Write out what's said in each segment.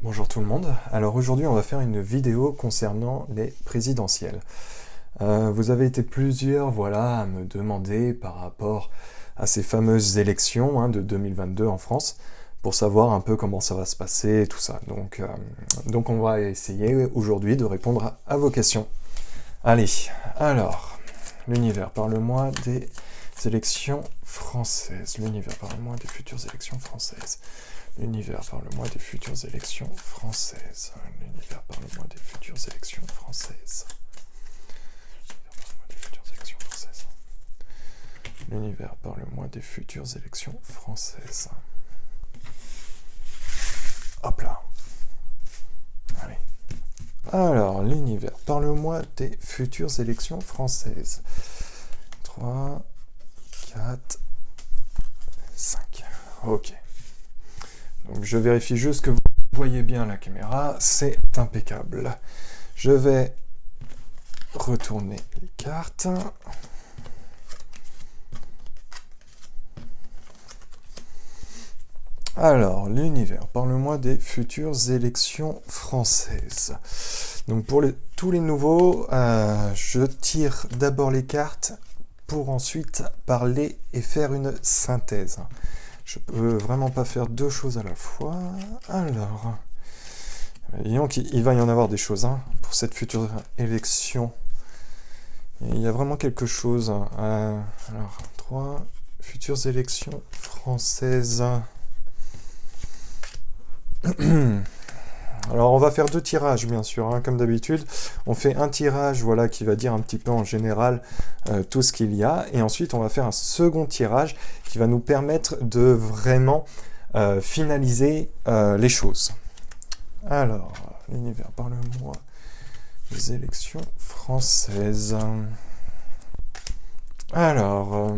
Bonjour tout le monde. Alors aujourd'hui on va faire une vidéo concernant les présidentielles. Vous avez été plusieurs voilà, à me demander par rapport à ces fameuses élections de 2022 en France, pour savoir un peu comment ça va se passer et tout ça. Donc on va essayer aujourd'hui de répondre à vos questions. Allez, alors, l'univers, parle-moi des élections françaises. L'univers, parle-moi des futures élections françaises. L'univers, parle-moi des futures élections françaises. L'univers, parle-moi des futures élections françaises. L'univers, parle-moi des futures élections françaises. Hop là. Allez. Alors, l'univers, parle-moi des futures élections françaises. 3, 4, 5. Ok. Donc je vérifie juste que vous voyez bien la caméra, c'est impeccable. Je vais retourner les cartes. Alors, l'univers, parle-moi des futures élections françaises. Donc pour tous les nouveaux, je tire d'abord les cartes pour ensuite parler et faire une synthèse. Je peux vraiment pas faire deux choses à la fois. Alors, disons qu'il va y en avoir des choses pour cette future élection. Il y a vraiment quelque chose. Alors, 3 futures élections françaises. Alors on va faire deux tirages bien sûr, comme d'habitude. On fait un tirage voilà, qui va dire un petit peu en général tout ce qu'il y a, et ensuite on va faire un second tirage qui va nous permettre de vraiment finaliser les choses. Alors, l'univers, parle-moi des élections françaises. Alors...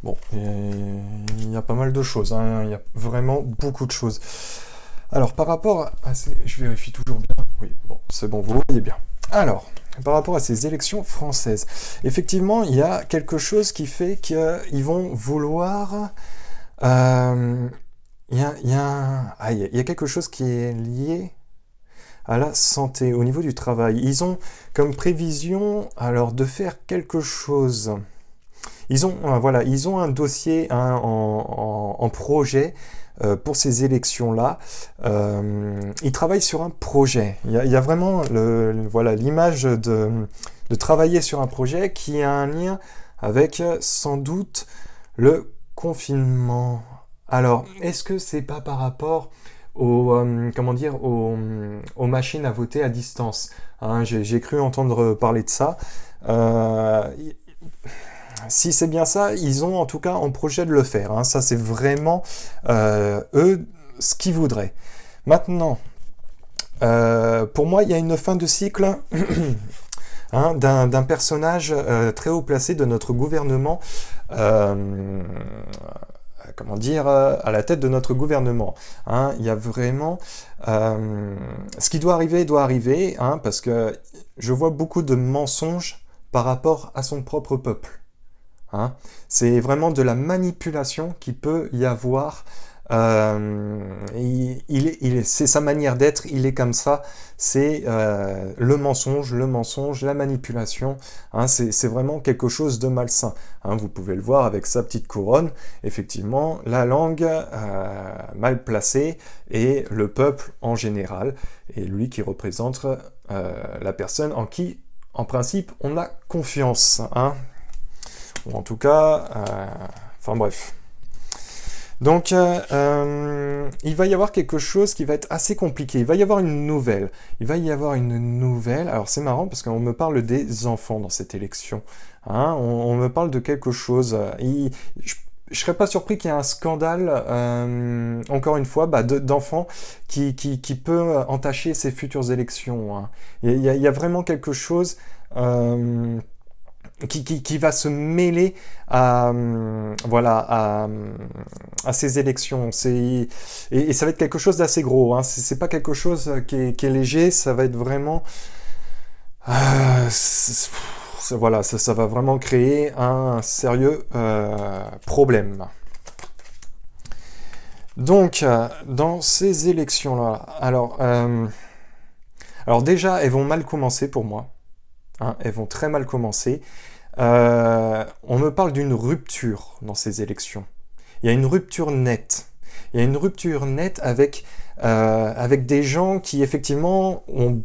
Bon, il y a pas mal de choses, il y a vraiment beaucoup de choses. Alors, par rapport à ces... Je vérifie toujours bien. Oui, bon, c'est bon, vous voyez bien. Alors, par rapport à ces élections françaises, effectivement, il y a quelque chose qui fait qu'ils vont vouloir... Il y a quelque chose qui est lié à la santé, au niveau du travail. Ils ont comme prévision, alors, de faire quelque chose... Ils ont un dossier en projet pour ces élections-là. Ils travaillent sur un projet. Il y a vraiment l'image de travailler sur un projet qui a un lien avec sans doute le confinement. Alors, est-ce que c'est pas par rapport aux machines à voter à distance, j'ai cru entendre parler de ça. Si c'est bien ça, ils ont en tout cas en projet de le faire. Ça, c'est vraiment eux ce qu'ils voudraient. Maintenant, pour moi, il y a une fin de cycle d'un personnage très haut placé de notre gouvernement. À la tête de notre gouvernement. Il y a vraiment... ce qui doit arriver, parce que je vois beaucoup de mensonges par rapport à son propre peuple. C'est vraiment de la manipulation qui peut y avoir. C'est sa manière d'être, il est comme ça. C'est le mensonge, la manipulation. C'est vraiment quelque chose de malsain. Vous pouvez le voir avec sa petite couronne. Effectivement, la langue mal placée et le peuple en général. Et lui qui représente la personne en qui, en principe, on a confiance. Ou en tout cas, enfin bref. Donc, il va y avoir quelque chose qui va être assez compliqué. Il va y avoir une nouvelle. Alors, c'est marrant parce qu'on me parle des enfants dans cette élection. On me parle de quelque chose. Je ne serais pas surpris qu'il y ait un scandale, encore une fois, d'enfants qui peut entacher ces futures élections. Il y a vraiment quelque chose... Qui va se mêler à ces élections. Et ça va être quelque chose d'assez gros. C'est pas quelque chose qui est léger, ça va être vraiment... voilà, ça va vraiment créer un sérieux problème. Donc, dans ces élections-là, alors déjà, elles vont mal commencer pour moi. Hein, elles vont très mal commencer. On me parle d'une rupture dans ces élections. Il y a une rupture nette. Il y a une rupture nette avec des gens qui, effectivement, ont...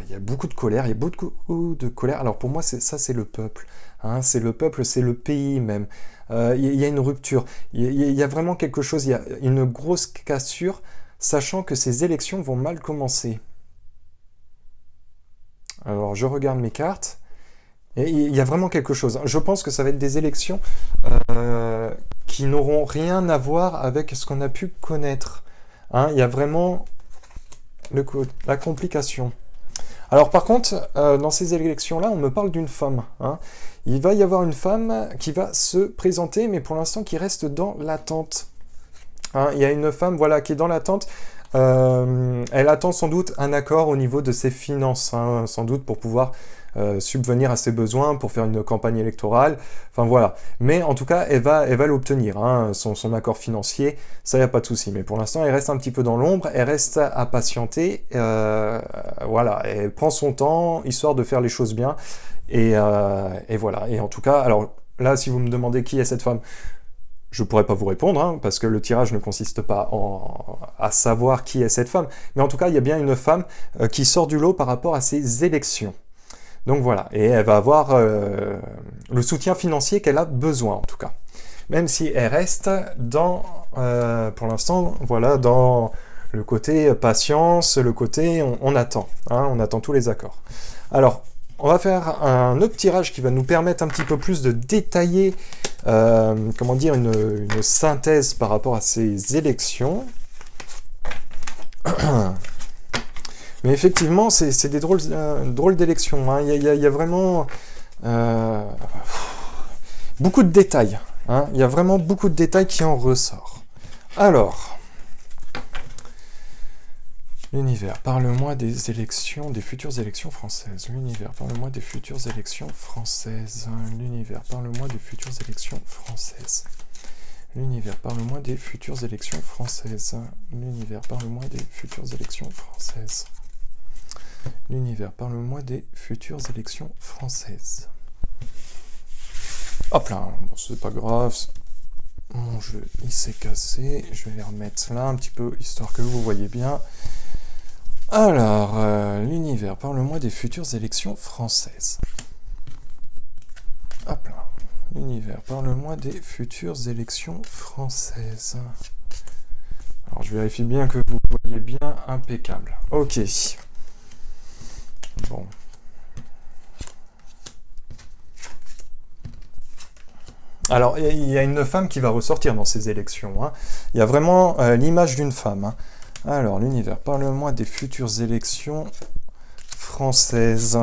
Il y a beaucoup de colère, il y a beaucoup de colère. Alors pour moi, c'est le peuple. Hein, c'est le peuple, c'est le pays même. Il y a une rupture. Il y a vraiment quelque chose, il y a une grosse cassure, sachant que ces élections vont mal commencer. Alors je regarde mes cartes. Et il y a vraiment quelque chose. Je pense que ça va être des élections qui n'auront rien à voir avec ce qu'on a pu connaître. Hein, il y a vraiment la complication. Alors par contre, dans ces élections-là, on me parle d'une femme. Hein. Il va y avoir une femme qui va se présenter, mais pour l'instant qui reste dans l'attente. Hein, il y a une femme voilà, qui est dans l'attente. Elle attend sans doute un accord au niveau de ses finances, hein, sans doute pour pouvoir subvenir à ses besoins, pour faire une campagne électorale, enfin voilà. Mais en tout cas, elle va l'obtenir, hein, son accord financier, ça y a pas de souci. Mais pour l'instant, elle reste un petit peu dans l'ombre, elle reste à patienter, voilà, elle prend son temps, histoire de faire les choses bien, et voilà. Et en tout cas, alors là, si vous me demandez qui est cette femme, je ne pourrais pas vous répondre, hein, parce que le tirage ne consiste pas à savoir qui est cette femme. Mais en tout cas, il y a bien une femme qui sort du lot par rapport à ces élections. Donc voilà, et elle va avoir le soutien financier qu'elle a besoin, en tout cas. Même si elle reste pour l'instant, voilà, dans le côté patience, le côté on attend, hein, on attend tous les accords. Alors, on va faire un autre tirage qui va nous permettre un petit peu plus de détailler, comment dire, une synthèse par rapport à ces élections. Mais effectivement, c'est des drôles d'élections. Hein. Il y a vraiment beaucoup de détails. Hein. Il y a vraiment beaucoup de détails qui en ressortent. Alors, l'univers, parle-moi des élections, des futures élections françaises. L'univers, parle-moi des futures élections françaises. L'univers, parle-moi des futures élections françaises. L'univers, parle-moi des futures élections françaises. L'univers, parle-moi des futures élections françaises. L'univers, parle-moi des futures élections françaises. Hop là, bon, c'est pas grave. Mon jeu, il s'est cassé. Je vais les remettre là un petit peu, histoire que vous voyez bien. Alors, l'univers, parle-moi des futures élections françaises. Hop là. L'univers, parle-moi des futures élections françaises. Alors, je vérifie bien que vous voyez bien, impeccable. Ok. Bon. Alors, il y a une femme qui va ressortir dans ces élections. Hein. Il y a vraiment l'image d'une femme. Hein. Alors, l'univers, parle-moi des futures élections françaises.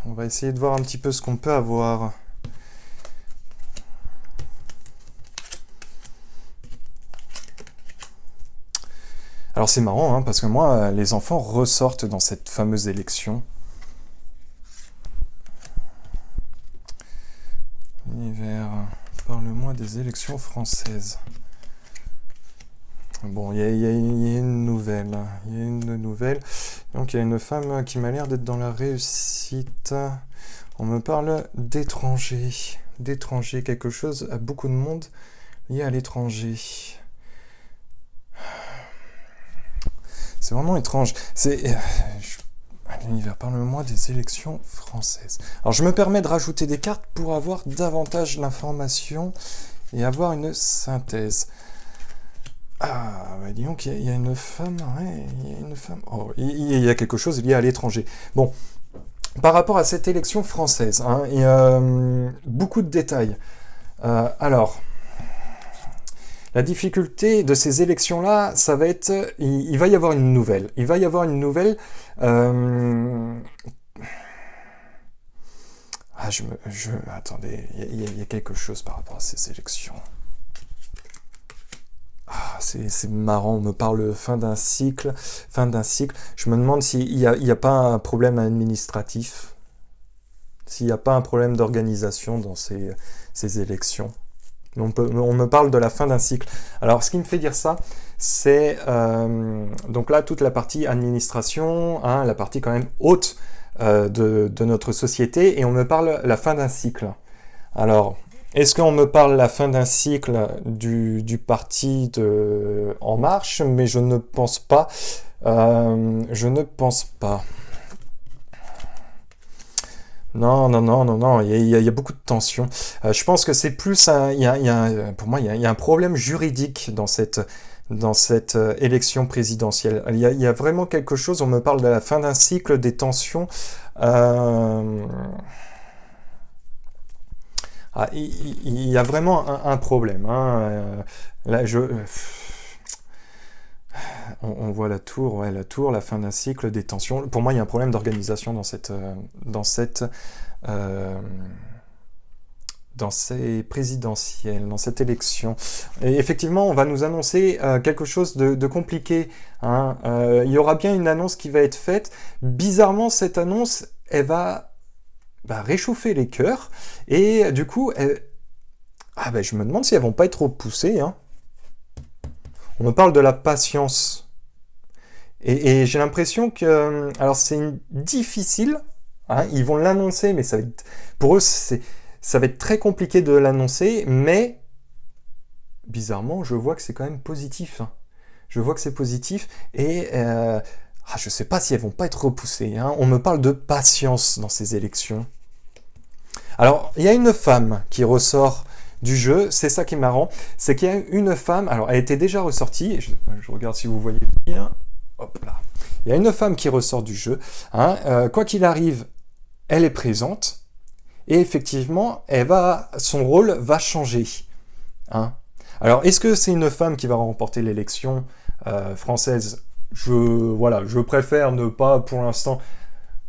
On va essayer de voir un petit peu ce qu'on peut avoir. Alors, c'est marrant, hein, parce que moi, les enfants ressortent dans cette fameuse élection. L'univers, parle-moi des élections françaises. Bon, il y a une nouvelle. Il y a une nouvelle. Donc, il y a une femme qui m'a l'air d'être dans la réussite. On me parle d'étranger. D'étranger, quelque chose à beaucoup de monde lié à l'étranger. C'est vraiment étrange. L'univers, parle-moi des élections françaises. Alors, je me permets de rajouter des cartes pour avoir davantage d'informations et avoir une synthèse. Ah, bah dis donc, il y a une femme, ouais, il y a une femme. Oh, il y a quelque chose lié à l'étranger. Bon, par rapport à cette élection française, hein, il y a beaucoup de détails. Alors, la difficulté de ces élections-là, ça va être, il va y avoir une nouvelle. Il va y avoir une nouvelle. Attendez, il y a quelque chose par rapport à ces élections. Ah, c'est marrant, on me parle fin d'un cycle. Je me demande s'il n'y a pas un problème administratif. s'il n'y a pas un problème d'organisation dans ces élections. On me parle de la fin d'un cycle. Alors, ce qui me fait dire ça, c'est donc là toute la partie administration, hein, la partie quand même haute de notre société, et on me parle la fin d'un cycle. Alors, est-ce qu'on me parle la fin d'un cycle du parti En Marche? Mais je ne pense pas. Je ne pense pas. Non, non, non, non, non, il y a beaucoup de tensions. Je pense que c'est plus pour moi, il y a un problème juridique dans cette élection présidentielle. Il y a vraiment quelque chose, on me parle de la fin d'un cycle, des tensions. Il y a vraiment un problème. Hein. Là, on voit la tour, ouais, la fin d'un cycle, des tensions. Pour moi, il y a un problème d'organisation dans ces présidentielles, dans cette élection. Et effectivement, on va nous annoncer quelque chose de compliqué. Hein. Il y aura bien une annonce qui va être faite. Bizarrement, cette annonce, elle va réchauffer les cœurs. Et du coup, je me demande si elles vont pas être repoussées. Hein. On me parle de la patience. Et j'ai l'impression que... Alors, c'est difficile. Hein, ils vont l'annoncer, mais pour eux, ça va être très compliqué de l'annoncer. Mais, bizarrement, je vois que c'est quand même positif. Hein. Je vois que c'est positif. Et je ne sais pas si elles vont pas être repoussées. Hein. On me parle de patience dans ces élections. Alors, il y a une femme qui ressort du jeu, c'est ça qui est marrant, c'est qu'il y a une femme, alors elle était déjà ressortie, je regarde si vous voyez bien, hop là, il y a une femme qui ressort du jeu, hein, quoi qu'il arrive, elle est présente, et effectivement, son rôle va changer. Hein. Alors, est-ce que c'est une femme qui va remporter l'élection française? Je préfère ne pas, pour l'instant,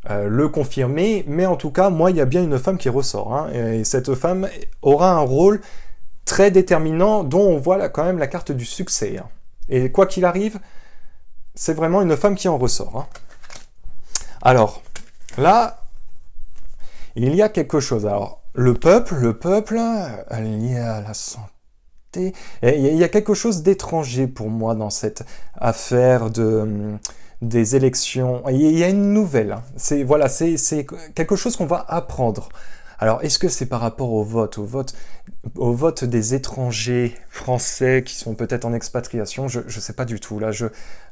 le confirmer, mais en tout cas, moi, il y a bien une femme qui ressort, hein, et cette femme aura un rôle très déterminant, dont on voit là, quand même la carte du succès. Hein. Et quoi qu'il arrive, c'est vraiment une femme qui en ressort. Hein. Alors, là, il y a quelque chose. Alors, le peuple, lié à la santé, et il y a quelque chose d'étranger pour moi dans cette affaire des élections. Il y a une nouvelle. C'est quelque chose qu'on va apprendre. Alors, est-ce que c'est par rapport au vote des étrangers français qui sont peut-être en expatriation? Je ne sais pas du tout. Là,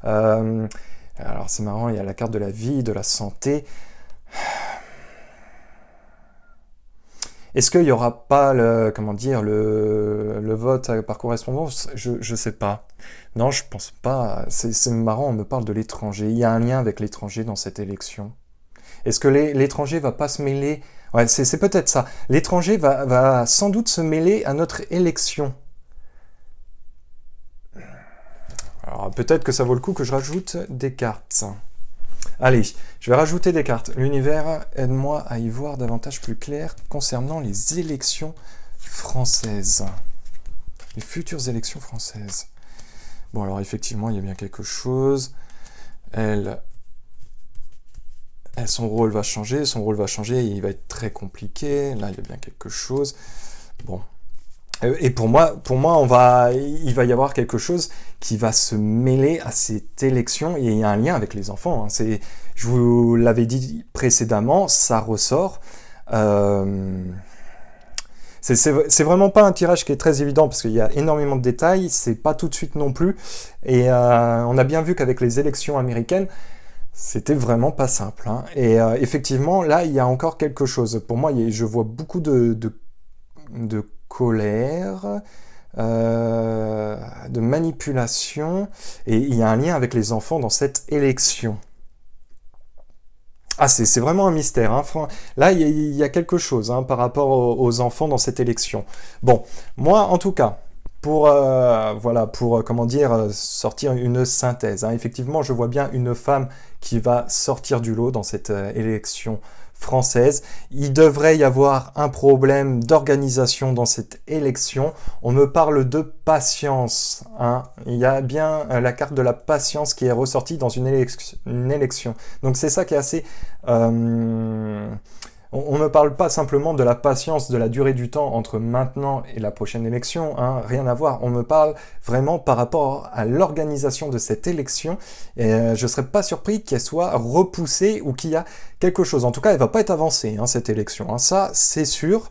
alors, c'est marrant, il y a la carte de la vie, de la santé. Est-ce qu'il n'y aura pas le vote par correspondance? Je ne sais pas. Non, je pense pas. C'est marrant, on me parle de l'étranger. Il y a un lien avec l'étranger dans cette élection. Est-ce que l'étranger va pas se mêler? Ouais, c'est peut-être ça. L'étranger va sans doute se mêler à notre élection. Alors peut-être que ça vaut le coup que je rajoute des cartes. Allez, je vais rajouter des cartes. L'univers, aide-moi à y voir davantage plus clair concernant les élections françaises. Les futures élections françaises. Bon, alors effectivement, il y a bien quelque chose. Son rôle va changer, et il va être très compliqué. Là, il y a bien quelque chose. Bon. Et pour moi, il va y avoir quelque chose qui va se mêler à cette élection, et il y a un lien avec les enfants. Hein. Je vous l'avais dit précédemment, ça ressort. C'est vraiment pas un tirage qui est très évident, parce qu'il y a énormément de détails, c'est pas tout de suite non plus. Et on a bien vu qu'avec les élections américaines, c'était vraiment pas simple. Hein. Et effectivement, là, il y a encore quelque chose. Pour moi, je vois beaucoup de colère, de manipulation, et il y a un lien avec les enfants dans cette élection. Ah, c'est vraiment un mystère. Hein. Là, il y a quelque chose par rapport aux enfants dans cette élection. Bon, moi, en tout cas, pour sortir une synthèse. Hein. Effectivement, je vois bien une femme qui va sortir du lot dans cette élection française. Il devrait y avoir un problème d'organisation dans cette élection. On me parle de patience. Hein. Il y a bien la carte de la patience qui est ressortie dans une élection. Donc c'est ça qui est assez On ne parle pas simplement de la patience, de la durée du temps entre maintenant et la prochaine élection, hein, rien à voir. On me parle vraiment par rapport à l'organisation de cette élection. Et je ne serais pas surpris qu'elle soit repoussée ou qu'il y a quelque chose. En tout cas, elle ne va pas être avancée, hein, cette élection. Hein. Ça, c'est sûr.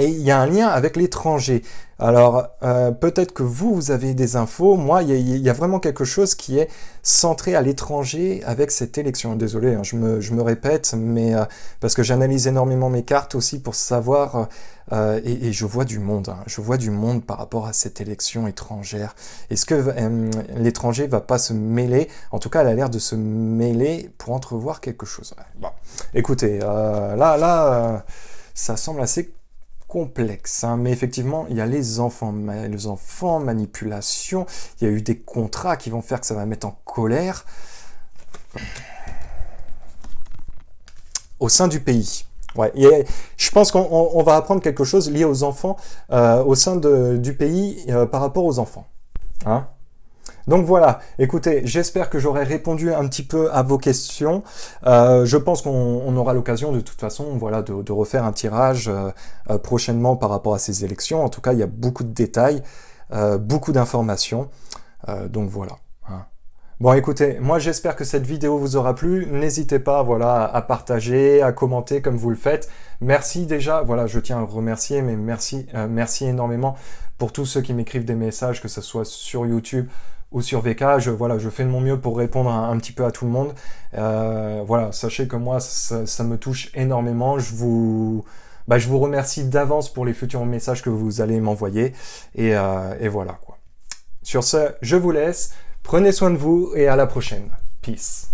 Et il y a un lien avec l'étranger. Alors, peut-être que vous avez des infos. Moi, il y a vraiment quelque chose qui est centré à l'étranger avec cette élection. Désolé, hein, je me répète, mais parce que j'analyse énormément mes cartes aussi pour savoir, et je vois du monde. Hein, je vois du monde par rapport à cette élection étrangère. Est-ce que l'étranger va pas se mêler? En tout cas, elle a l'air de se mêler pour entrevoir quelque chose. Bon, écoutez, ça semble assez complexe, hein, mais effectivement, il y a les enfants, manipulation, il y a eu des contrats qui vont faire que ça va mettre en colère au sein du pays. Ouais, je pense qu'on va apprendre quelque chose lié aux enfants au sein du pays par rapport aux enfants. Hein. Donc voilà, écoutez, j'espère que j'aurai répondu un petit peu à vos questions. Je pense qu'on aura l'occasion de toute façon voilà, de refaire un tirage prochainement par rapport à ces élections. En tout cas, il y a beaucoup de détails, beaucoup d'informations. Donc voilà. Hein. Bon écoutez, moi j'espère que cette vidéo vous aura plu. N'hésitez pas voilà, à partager, à commenter comme vous le faites. Merci déjà, voilà, je tiens à vous remercier, mais merci énormément pour tous ceux qui m'écrivent des messages, que ce soit sur YouTube ou sur VK, je fais de mon mieux pour répondre un petit peu à tout le monde. Voilà, sachez que moi, ça me touche énormément. Je vous remercie d'avance pour les futurs messages que vous allez m'envoyer. Et voilà, quoi. Sur ce, je vous laisse. Prenez soin de vous et à la prochaine. Peace.